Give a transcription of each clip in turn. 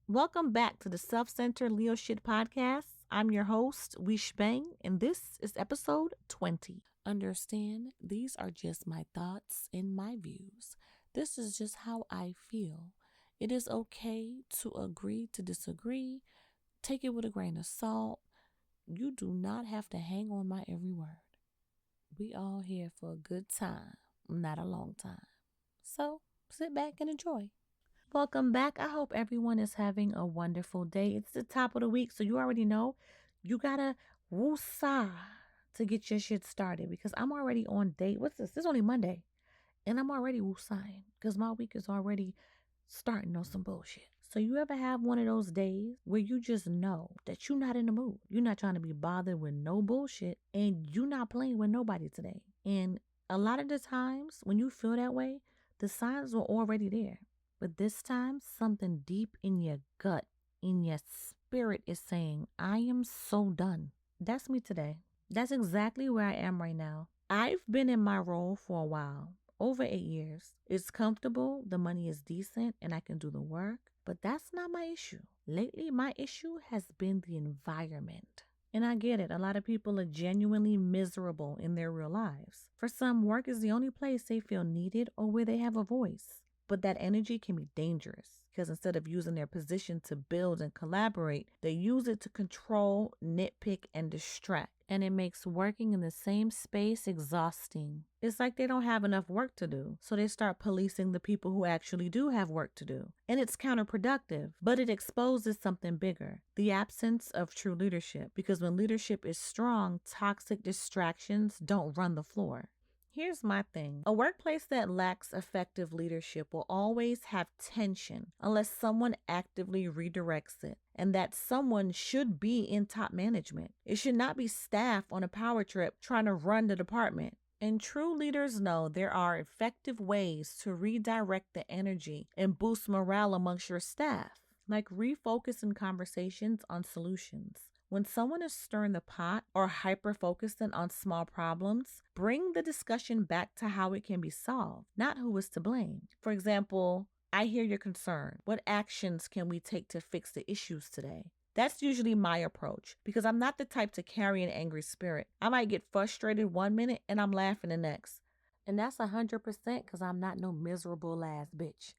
Welcome back to the Self Centered Leo Shit Podcast. I'm your host, Wish Bang, and this is episode 20. Understand, these are just my thoughts and my views. This is just how I feel. It is okay to agree to disagree. Take it with a grain of salt. You do not have to hang on my every word. We all here for a good time, not a long time. So sit back and enjoy. Welcome back. I hope everyone is having a wonderful day. It's the top of the week, so you already know you gotta woosah to get your shit started because I'm already on date. What's this? This is only Monday, and I'm already woosahing because my week is already starting on some bullshit. So you ever have one of those days where you just know that you're not in the mood? You're not trying to be bothered with no bullshit, and you're not playing with nobody today. And a lot of the times when you feel that way, the signs were already there. But this time, something deep in your gut, in your spirit is saying, I am so done. That's me today. That's exactly where I am right now. I've been in my role for a while, over 8 years. It's comfortable, the money is decent, and I can do the work. But that's not my issue. Lately, my issue has been the environment. And I get it. A lot of people are genuinely miserable in their real lives. For some, work is the only place they feel needed or where they have a voice. But that energy can be dangerous because instead of using their position to build and collaborate, they use it to control, nitpick, and distract. And it makes working in the same space exhausting. It's like they don't have enough work to do, so they start policing the people who actually do have work to do. And it's counterproductive, but it exposes something bigger, the absence of true leadership. Because when leadership is strong, toxic distractions don't run the floor. Here's my thing. A workplace that lacks effective leadership will always have tension unless someone actively redirects it. And that someone should be in top management. It should not be staff on a power trip trying to run the department. And true leaders know there are effective ways to redirect the energy and boost morale amongst your staff, like refocusing conversations on solutions. When someone is stirring the pot or hyper focusing on small problems, bring the discussion back to how it can be solved, not who is to blame. For example, I hear your concern. What actions can we take to fix the issues today? That's usually my approach because I'm not the type to carry an angry spirit. I might get frustrated 1 minute and I'm laughing the next. And that's 100% because I'm not no miserable ass bitch.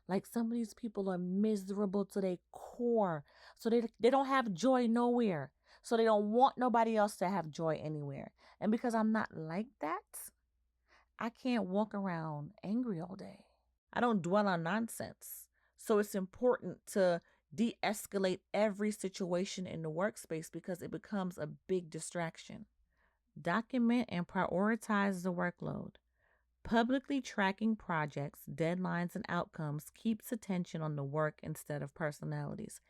Like some of these people are miserable to their core. So they don't have joy nowhere. So they don't want nobody else to have joy anywhere. And because I'm not like that, I can't walk around angry all day. I don't dwell on nonsense. So it's important to de escalate every situation in the workspace because it becomes a big distraction. Document and prioritize the workload. Publicly tracking projects, deadlines, and outcomes keeps attention on the work instead of personalities.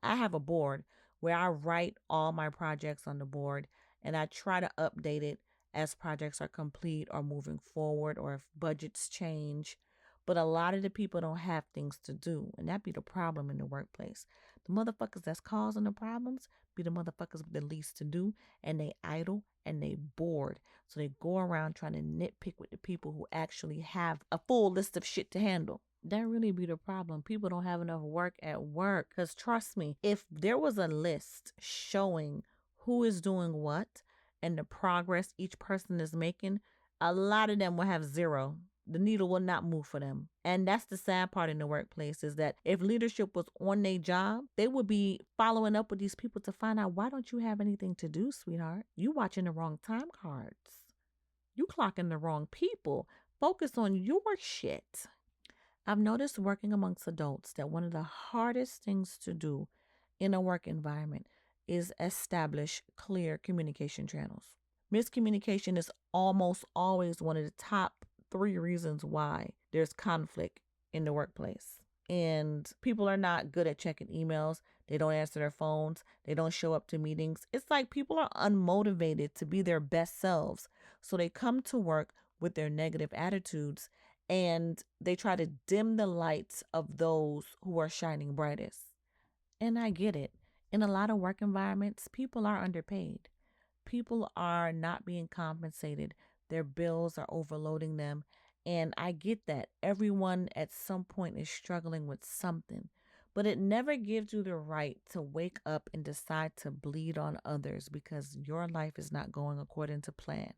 I have a board where I write all my projects on the board and I try to update it as projects are complete or moving forward or if budgets change. But a lot of the people don't have things to do, and that be the problem in the workplace. The motherfuckers that's causing the problems be the motherfuckers with the least to do, and they idle and they bored. So they go around trying to nitpick with the people who actually have a full list of shit to handle. That really be the problem. People don't have enough work at work. Because trust me, if there was a list showing who is doing what and the progress each person is making, a lot of them will have zero. The needle will not move for them. And that's the sad part in the workplace is that if leadership was on their job, they would be following up with these people to find out, why don't you have anything to do, sweetheart? You watching the wrong time cards. You clocking the wrong people. Focus on your shit. I've noticed working amongst adults that one of the hardest things to do in a work environment is establish clear communication channels. Miscommunication is almost always one of the top 3 reasons why there's conflict in the workplace. And people are not good at checking emails. They don't answer their phones. They don't show up to meetings. It's like people are unmotivated to be their best selves. So they come to work with their negative attitudes and they try to dim the lights of those who are shining brightest. And I get it. In a lot of work environments, people are underpaid. People are not being compensated. Their bills are overloading them. And I get that. Everyone at some point is struggling with something. but it never gives you the right to wake up and decide to bleed on others because your life is not going according to plan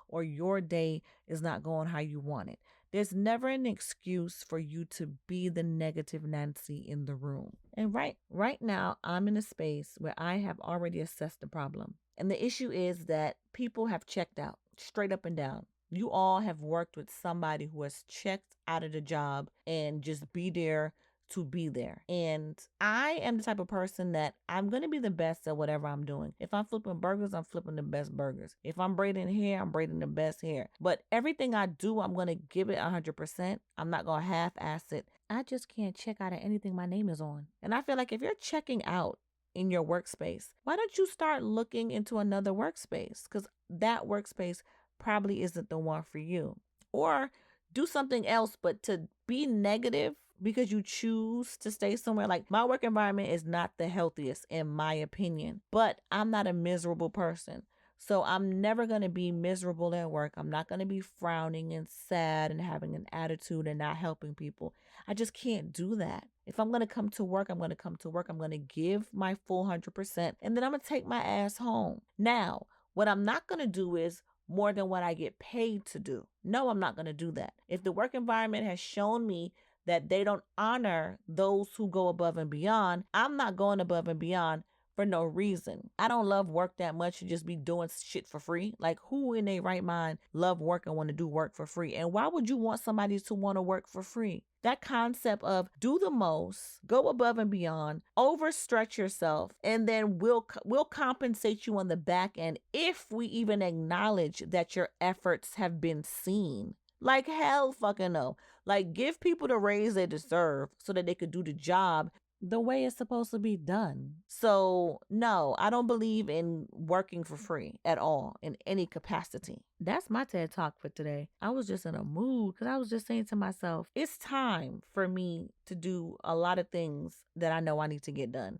or your day is not going how you want it. There's never an excuse for you to be the negative Nancy in the room. And right now, I'm in a space where I have already assessed the problem. And the issue is that people have checked out straight up and down. You all have worked with somebody who has checked out of the job and just be there to be there. And I am the type of person that I'm going to be the best at whatever I'm doing. If I'm flipping burgers, I'm flipping the best burgers. If I'm braiding hair, I'm braiding the best hair. But everything I do, I'm going to give it 100%. I'm not going to half-ass it. I just can't check out of anything my name is on. And I feel like if you're checking out in your workspace, why don't you start looking into another workspace? Because that workspace probably isn't the one for you. Or do something else, but to be negative because you choose to stay somewhere. Like, my work environment is not the healthiest in my opinion, but I'm not a miserable person. So I'm never going to be miserable at work. I'm not going to be frowning and sad and having an attitude and not helping people. I just can't do that. If I'm going to come to work, I'm going to come to work. I'm going to give my full 100%, and then I'm going to take my ass home. Now, what I'm not going to do is more than what I get paid to do. No, I'm not going to do that. If the work environment has shown me that they don't honor those who go above and beyond, I'm not going above and beyond for no reason. I don't love work that much to just be doing shit for free. Like, who in their right mind love work and want to do work for free? And why would you want somebody to want to work for free? That concept of do the most, go above and beyond, overstretch yourself, and then we'll compensate you on the back end if we even acknowledge that your efforts have been seen. Like, hell fucking no. Like, give people the raise they deserve so that they could do the job the way it's supposed to be done. So, no, I don't believe in working for free at all in any capacity. That's my TED Talk for today. I was just in a mood because I was just saying to myself, it's time for me to do a lot of things that I know I need to get done.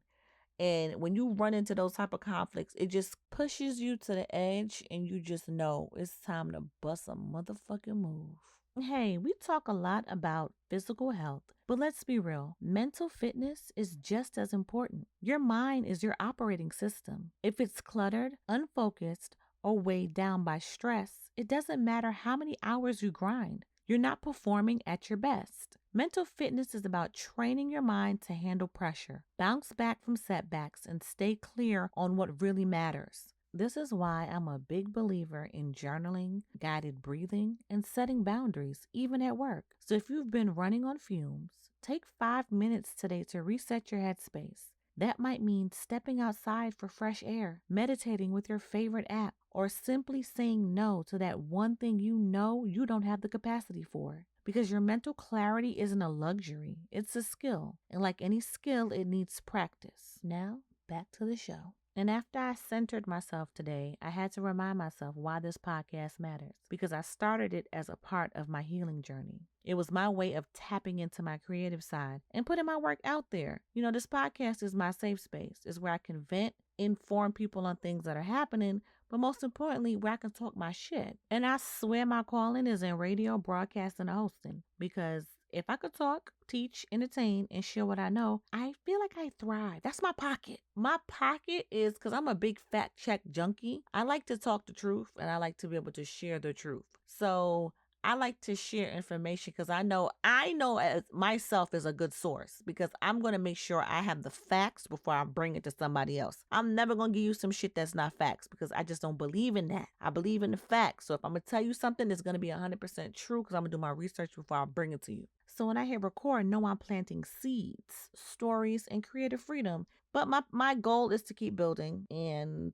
And when you run into those type of conflicts, it just pushes you to the edge and you just know it's time to bust a motherfucking move. Hey, we talk a lot about physical health, but let's be real. Mental fitness is just as important. Your mind is your operating system. If it's cluttered, unfocused, or weighed down by stress, it doesn't matter how many hours you grind. You're not performing at your best. Mental fitness is about training your mind to handle pressure, bounce back from setbacks, and stay clear on what really matters. This is why I'm a big believer in journaling, guided breathing, and setting boundaries, even at work. So if you've been running on fumes, take 5 minutes today to reset your headspace. That might mean stepping outside for fresh air, meditating with your favorite app, or simply saying no to that one thing you know you don't have the capacity for. Because your mental clarity isn't a luxury, it's a skill. And like any skill, it needs practice. Now, back to the show. And after I centered myself today, I had to remind myself why this podcast matters. Because I started it as a part of my healing journey. It was my way of tapping into my creative side and putting my work out there. You know, this podcast is my safe space. It's where I can vent, inform people on things that are happening, but most importantly, where I can talk my shit. And I swear my calling is in radio, broadcasting, and hosting. Because if I could talk, teach, entertain, and share what I know, I feel like I thrive. That's my pocket. My pocket is because I'm a big fact check junkie. I like to talk the truth and I like to be able to share the truth. So I like to share information because I know as myself is a good source because I'm going to make sure I have the facts before I bring it to somebody else. I'm never going to give you some shit that's not facts because I just don't believe in that. I believe in the facts. So if I'm going to tell you something, it's going to be 100% true because I'm going to do my research before I bring it to you. So when I hit record, know I'm planting seeds, stories, and creative freedom. But my goal is to keep building and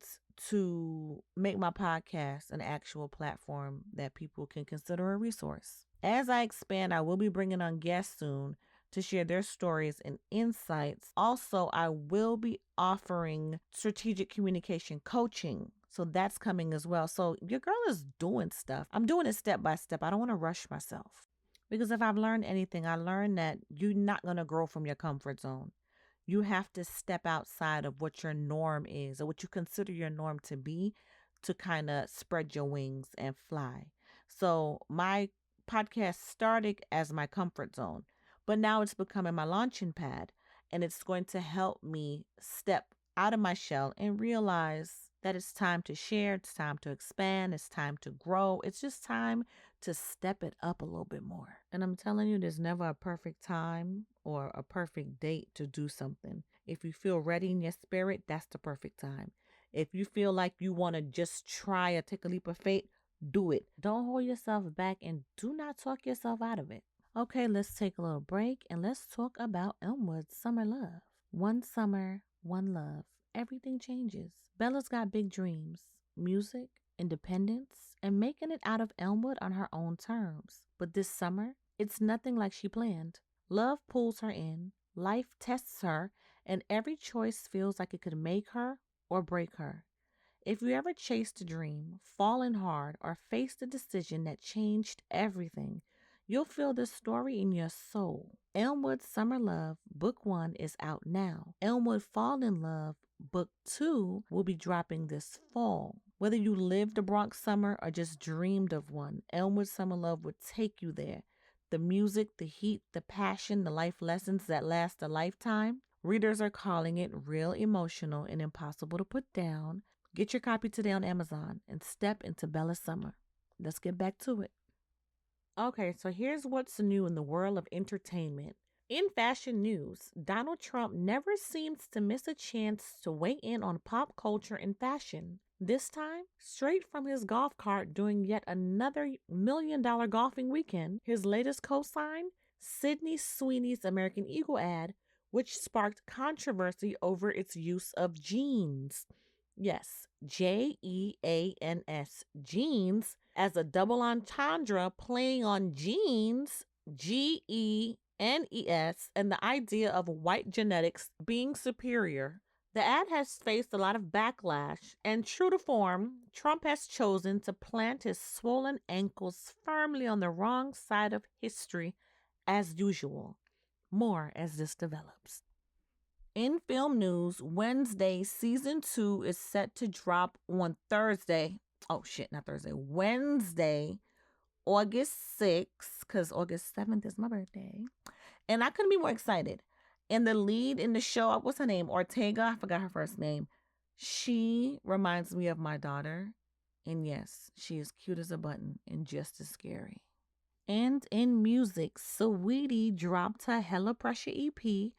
to make my podcast an actual platform that people can consider a resource. As I expand, I will be bringing on guests soon to share their stories and insights. Also, I will be offering strategic communication coaching. So that's coming as well. So your girl is doing stuff. I'm doing it step by step. I don't want to rush myself. Because if I've learned anything, I learned that you're not going to grow from your comfort zone. You have to step outside of what your norm is or what you consider your norm to be to kind of spread your wings and fly. So my podcast started as my comfort zone, but now it's becoming my launching pad. and it's going to help me step out of my shell and realize that it's time to share, it's time to expand, it's time to grow. It's just time to step it up a little bit more. And I'm telling you, there's never a perfect time or a perfect date to do something. If you feel ready in your spirit, that's the perfect time. If you feel like you want to just try or take a leap of faith, do it. Don't hold yourself back and do not talk yourself out of it. Okay, let's take a little break and let's talk about Elmwood's summer love. One summer, one love. Everything changes. Bella's got big dreams, music, independence, and making it out of Elmwood on her own terms. But this summer, it's nothing like she planned. Love pulls her in, life tests her, and every choice feels like it could make her or break her. If you ever chased a dream, fallen hard, or faced a decision that changed everything, you'll feel this story in your soul. Elmwood Summer Love, Book 1 is out now. Elmwood Fall in Love, Book 2 will be dropping this fall. Whether you lived a Bronx summer or just dreamed of one, Elmwood Summer Love will take you there. The music, the heat, the passion, the life lessons that last a lifetime. Readers are calling it real emotional and impossible to put down. Get your copy today on Amazon and step into Bella's summer. Let's get back to it. Okay, so here's what's new in the world of entertainment. In fashion news, Donald Trump never seems to miss a chance to weigh in on pop culture and fashion. This time, straight from his golf cart doing yet another $1 million golfing weekend, his latest co-sign, Sydney Sweeney's American Eagle ad, which sparked controversy over its use of jeans. Yes, Jeans, jeans, as a double entendre playing on genes, Genes, and the idea of white genetics being superior. The ad has faced a lot of backlash, and true to form, Trump has chosen to plant his swollen ankles firmly on the wrong side of history as usual. More as this develops. In film news, Wednesday season 2 is set to drop on Thursday. Oh shit, not Thursday. Wednesday, August 6th, because August 7th is my birthday. And I couldn't be more excited. And the lead in the show, what's her name? Ortega, I forgot her first name. She reminds me of my daughter. And yes, she is cute as a button and just as scary. And in music, Saweetie dropped her Hella Pressure EP.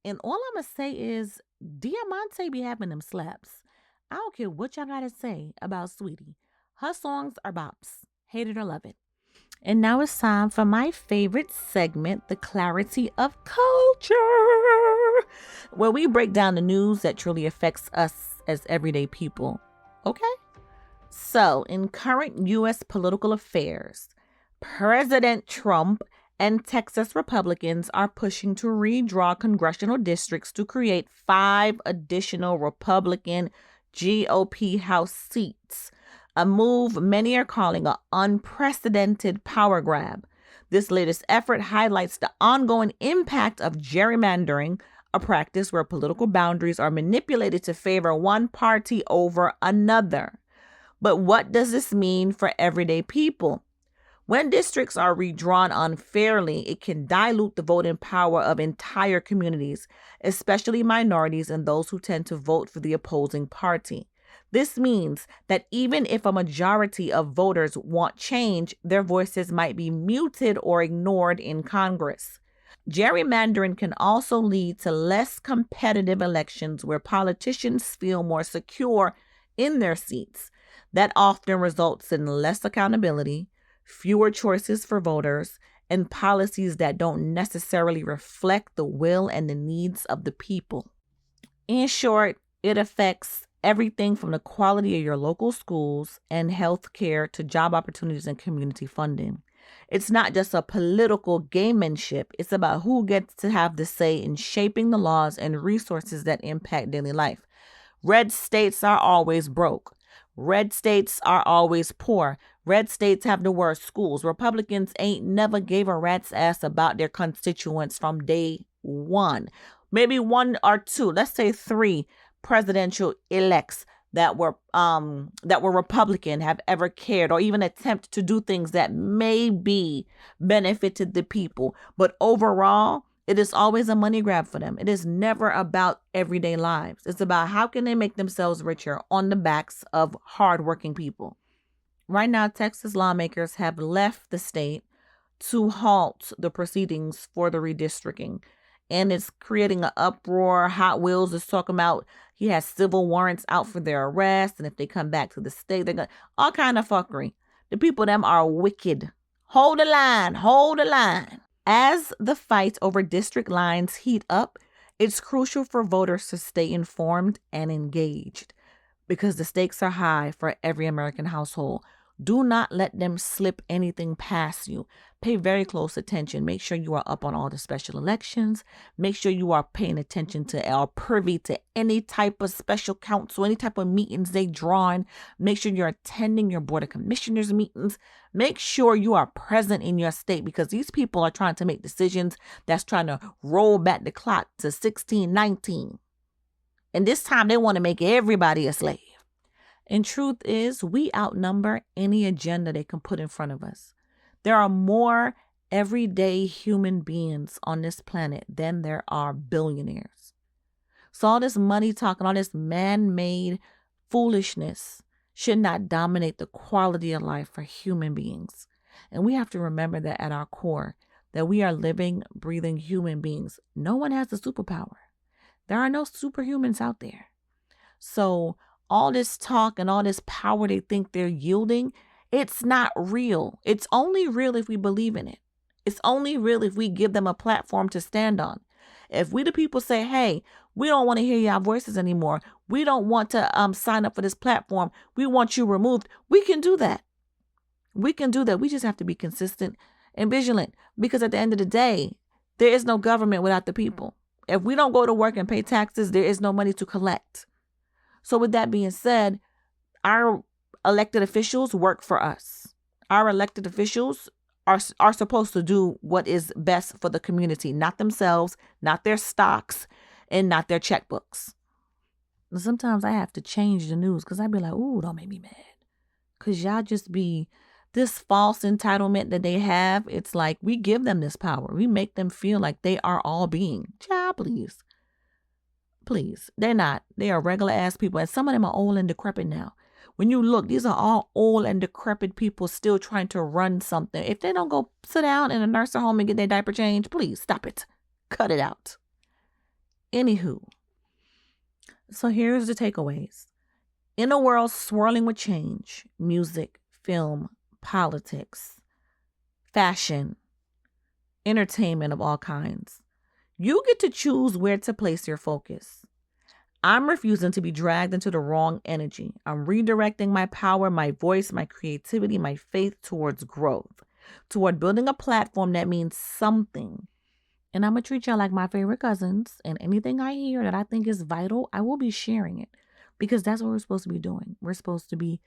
And all I'm going to say is Diamante be having them slaps. I don't care what y'all got to say about Sweetie. Her songs are bops. Hate it or love it. And now it's time for my favorite segment, the Clarity of Culture, where we break down the news that truly affects us as everyday people. Okay? So, in current U.S. political affairs, President Trump and Texas Republicans are pushing to redraw congressional districts to create 5 additional Republican GOP House seats, a move many are calling an unprecedented power grab. This latest effort highlights the ongoing impact of gerrymandering, a practice where political boundaries are manipulated to favor one party over another. But what does this mean for everyday people? When districts are redrawn unfairly, it can dilute the voting power of entire communities, especially minorities and those who tend to vote for the opposing party. This means that even if a majority of voters want change, their voices might be muted or ignored in Congress. Gerrymandering can also lead to less competitive elections where politicians feel more secure in their seats. That often results in less accountability, fewer choices for voters, and policies that don't necessarily reflect the will and the needs of the people. In short, it affects everything from the quality of your local schools and health care to job opportunities and community funding. It's not just a political gamemanship. It's about who gets to have the say in shaping the laws and resources that impact daily life. Red states are always broke. Red states are always poor. Red states have the worst schools. Republicans ain't never gave a rat's ass about their constituents from day one. Maybe 1 or 2, let's say 3 presidential elects that were Republican have ever cared or even attempt to do things that maybe benefited the people. But overall, It is always a money grab for them. It is never about everyday lives. It's about how can they make themselves richer on the backs of hardworking people. Right now, Texas lawmakers have left the state to halt the proceedings for the redistricting. And it's creating an uproar. Hot Wheels is talking about he has civil warrants out for their arrest. And if they come back to the state, they're going to all kind of fuckery. The people, them are wicked. Hold the line. Hold the line. As the fight over district lines heat up, it's crucial for voters to stay informed and engaged because the stakes are high for every American household. Do not let them slip anything past you. Pay very close attention. Make sure you are up on all the special elections. Make sure you are paying attention to or privy to any type of special council, any type of meetings they draw in. Make sure you're attending your board of commissioners meetings. Make sure you are present in your state because these people are trying to make decisions that's trying to roll back the clock to 1619. And this time they want to make everybody a slave. And truth is, we outnumber any agenda they can put in front of us. There are more everyday human beings on this planet than there are billionaires. So all this money talking, all this man-made foolishness should not dominate the quality of life for human beings. And we have to remember that at our core, that we are living, breathing human beings. No one has a superpower. There are no superhumans out there. So all this talk and all this power they think they're yielding, it's not real. It's only real if we believe in it. It's only real if we give them a platform to stand on. If we the people say, hey, we don't want to hear your voices anymore. We don't want to sign up for this platform. We want you removed. We can do that. We can do that. We just have to be consistent and vigilant because at the end of the day, there is no government without the people. If we don't go to work and pay taxes, there is no money to collect. So with that being said, our elected officials work for us. Our elected officials are supposed to do what is best for the community, not themselves, not their stocks, and not their checkbooks. And sometimes I have to change the news because I be like, ooh, don't make me mad. Because y'all just be this false entitlement that they have. It's like we give them this power. We make them feel like they are all being. Child, please. Please. They're not. They are regular ass people. And some of them are old and decrepit now. When you look, these are all old and decrepit people still trying to run something. If they don't go sit down in a nursing home and get their diaper changed, please stop it. Cut it out. Anywho. So here's the takeaways. In a world swirling with change, music, film, politics, fashion, entertainment of all kinds, you get to choose where to place your focus. I'm refusing to be dragged into the wrong energy. I'm redirecting my power, my voice, my creativity, my faith towards growth, toward building a platform that means something. And I'm going to treat y'all like my favorite cousins. And anything I hear that I think is vital, I will be sharing it. Because that's what we're supposed to be doing. We're supposed to be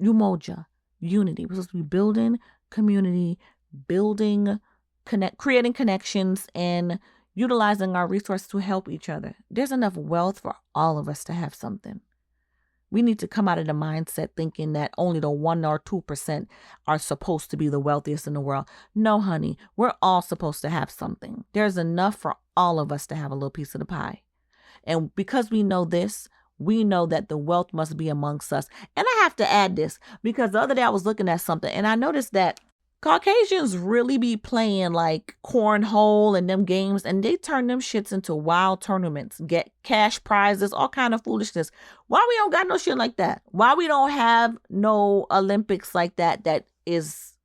umoja, unity. We're supposed to be building community, creating connections, and utilizing our resources to help each other. There's enough wealth for all of us to have something. We need to come out of the mindset thinking that only the 1 or 2% are supposed to be the wealthiest in the world. No, honey, we're all supposed to have something. There's enough for all of us to have a little piece of the pie. And because we know this, we know that the wealth must be amongst us. And I have to add this because the other day I was looking at something and I noticed that Caucasians really be playing like cornhole and them games, and they turn them shits into wild tournaments, get cash prizes, all kind of foolishness. Why we don't got no shit like that? Why we don't have no Olympics like that?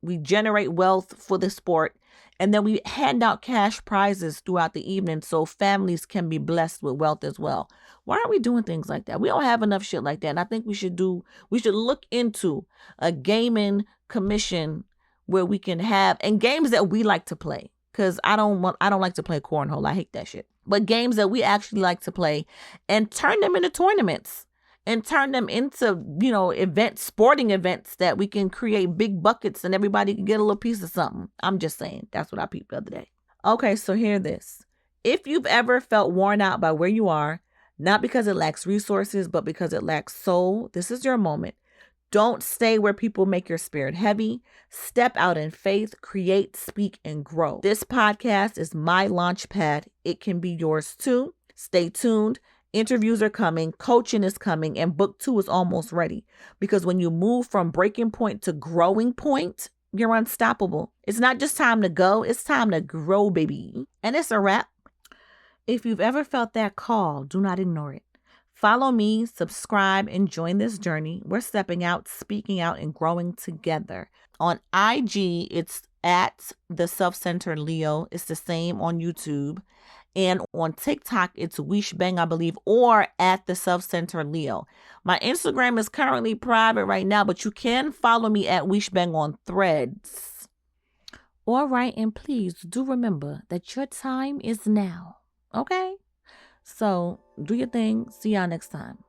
We generate wealth for the sport, and then we hand out cash prizes throughout the evening so families can be blessed with wealth as well. Why aren't we doing things like that? We don't have enough shit like that, and I think we should look into a gaming commission where we can have, and games that we like to play. Cause I don't like to play cornhole. I hate that shit. But games that we actually like to play and turn them into tournaments and turn them into, sporting events that we can create big buckets and everybody can get a little piece of something. I'm just saying. That's what I peeped the other day. Okay, so hear this. If you've ever felt worn out by where you are, not because it lacks resources, but because it lacks soul, this is your moment. Don't stay where people make your spirit heavy. Step out in faith, create, speak, and grow. This podcast is my launch pad. It can be yours too. Stay tuned. Interviews are coming, coaching is coming, and book 2 is almost ready. Because when you move from breaking point to growing point, you're unstoppable. It's not just time to go, it's time to grow, baby. And it's a wrap. If you've ever felt that call, do not ignore it. Follow me, subscribe, and join this journey. We're stepping out, speaking out, and growing together. On IG, it's at the Self-Centered Leo. It's the same on YouTube. And on TikTok, it's Wishbang, I believe, or at the Self-Centered Leo. My Instagram is currently private right now, but you can follow me at Wishbang on Threads. All right, and please do remember that your time is now. Okay? So do your thing. See y'all next time.